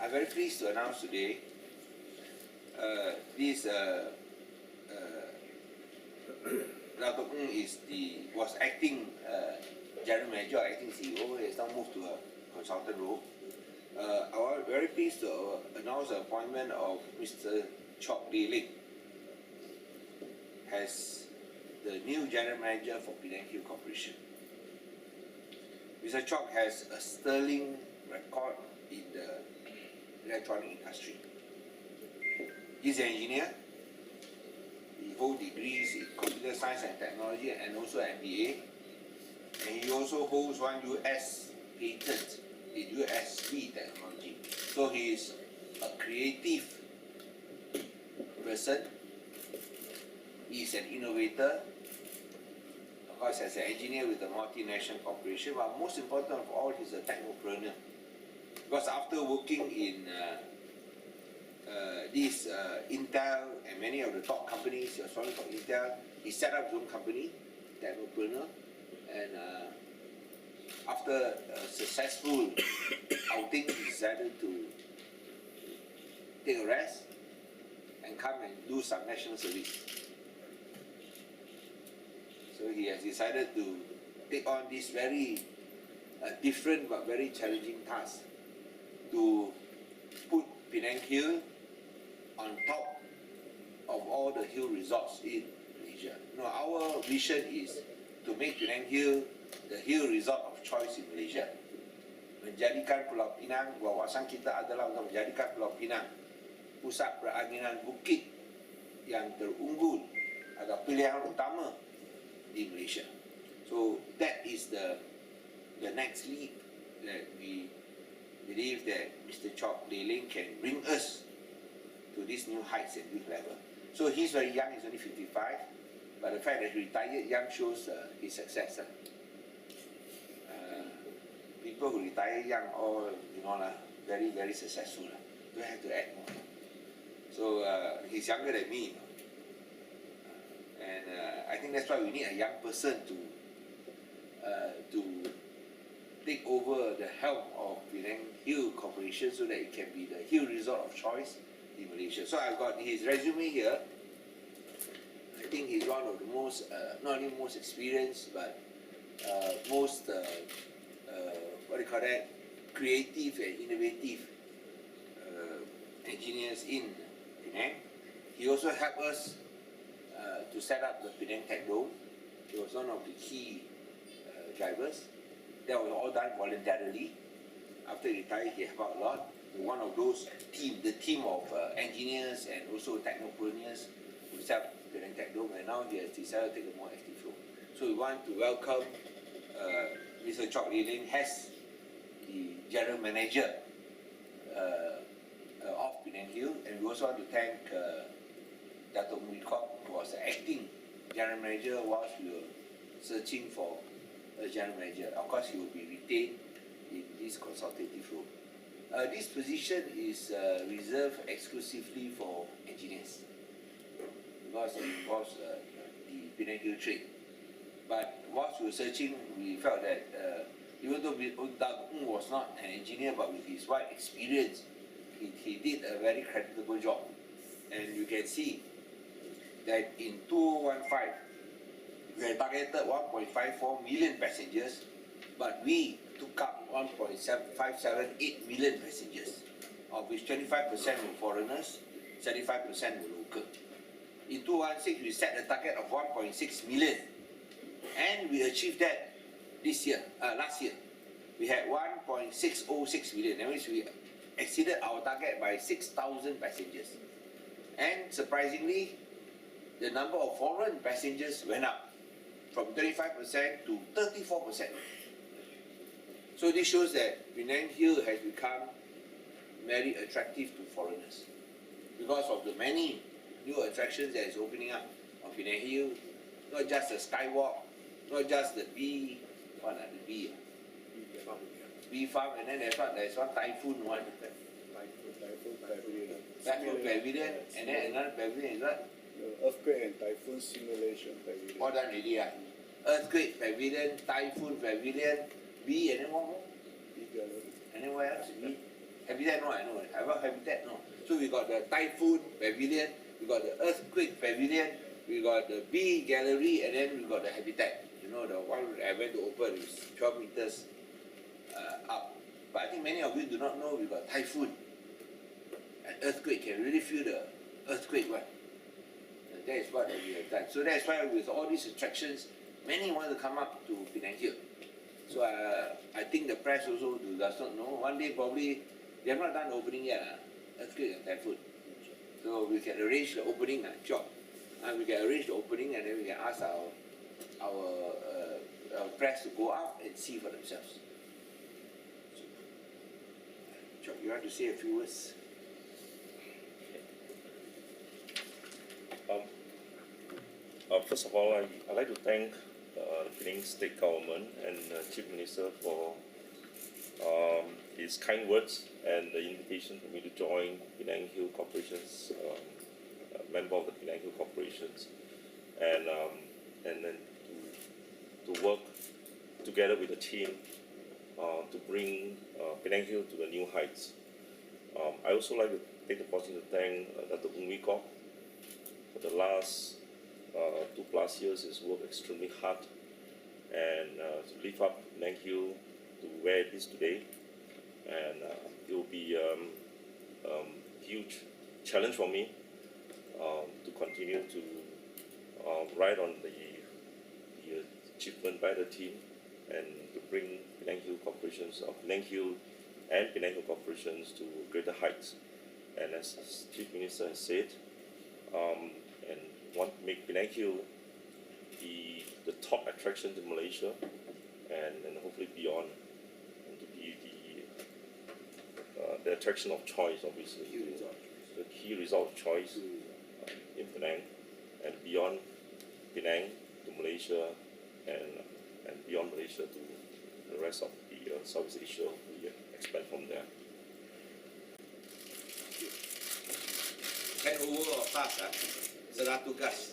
I'm very pleased to announce today this Dato' Ng was acting general manager or acting CEO. He has now moved to a consultant role. I'm very pleased to announce the appointment of Mr. Chok Lee Ling as the new general manager for Penang Hill Corporation. Mr. Chok has a sterling record in the electronic industry. He's an engineer. He holds degrees in computer science and technology and also MBA. And he also holds one US patent in USB technology. So he is a creative person. He is an innovator. Of course, as an engineer with a multinational corporation, but most important of all, he's a technopreneur. Because after working in Intel and many of the top companies, sorry for Intel, he set up his own company, technopreneur, and after a successful outing, he decided to take a rest and come and do some national service. So he has decided to take on this very different but very challenging task to put Penang Hill on top of all the hill resorts in Malaysia. No, our vision is to make Penang Hill the hill resort of choice in Malaysia. Menjadikan Pulau Pinang, wawasan kita adalah untuk menjadikan Pulau Pinang pusat peranginan bukit yang terunggul atau pilihan utama di Malaysia. So that is the next leap that we believe that Mr. Chok Lee Ling can bring us to these new heights and new level. So he's very young, he's only 55, but the fact that he retired young shows his success. People who retire young, all very, very successful. Don't have to add more. So he's younger than me, and I think that's why we need a young person to take over the helm of Penang Hill Corporation so that it can be the hill resort of choice in Malaysia. So I've got his resume here. I think he's one of the most, not only most experienced, but most creative and innovative engineers in Penang. He also helped us to set up the Penang Tech Dome. He was one of the key drivers. That was all done voluntarily. After he retired, he helped out a lot. One of those the team of engineers and also technopreneurs who set up Penang Tech Dome, and now he has decided to take a more active role. So we want to welcome Mr. Chok Lee Ling as the general manager of Penang Hill, and we also want to thank Dato' Ng who was the acting general manager whilst we were searching for a general manager. Of course, he will be retained in this consultative role. This position is reserved exclusively for engineers because it involves the Penang Hill trade. But whilst we were searching, we felt that even though Dato' Ng was not an engineer, but with his wide experience, he did a very creditable job. And you can see that in 2015, we had targeted 1.54 million passengers, but we took up 1.578 million passengers, of which 25% were foreigners, 75% were local. In 2016, we set a target of 1.6 million, and we achieved that last year. We had 1.606 million, that means we exceeded our target by 6,000 passengers. And surprisingly, the number of foreign passengers went up from 35% to 34%. So this shows that Penang Hill has become very attractive to foreigners because of the many new attractions that is opening up on Penang Hill. Not just the skywalk, not just the bee farm, and then there's one typhoon one. Typhoon pavilion, and then another pavilion is what? Earthquake and typhoon simulation pavilion. All done already, Earthquake pavilion, typhoon pavilion, bee, and then what more? And then what else? Habitat, no, I know. About habitat, no. So we got the typhoon pavilion, we got the earthquake pavilion, we got the bee gallery, and then we got the habitat. You know, the one I went to open is 12 meters up. But I think many of you do not know we got typhoon and earthquake. Can really feel the earthquake one. And that is what we have done. So that's why with all these attractions, many want to come up to Penang Hill. So I think the press also does not know. One day probably they have not done the opening yet. Earthquake and typhoon. So we can arrange the opening, job. We can arrange the opening and then we can ask our press to go out and see for themselves. Chok, you want to say a few words? First of all, I'd like to thank the Penang State Government and Chief Minister for his kind words and the invitation for me to join Penang Hill Corporation's member of the Penang Hill Corporations, and then to work together with the team to bring Penang Hill to the new heights. I also like to take the opportunity to thank Dr. Kok for the last 2+ years. He's worked extremely hard and to lift up Penang Hill to where it is today. And it will be a huge challenge for me to continue to ride on the achievement by the team and to bring Penang Hill Corporations, Penang Hill and Penang Hill Corporations to greater heights. And as Chief Minister has said, and want to make Penang Hill the top attraction in Malaysia and hopefully beyond, and to be the attraction of choice, obviously, the key resort of choice in Penang and beyond Penang to Malaysia and beyond Malaysia to the rest of the Southeast Asia. We expand from there. Hand over of task, serah tugas.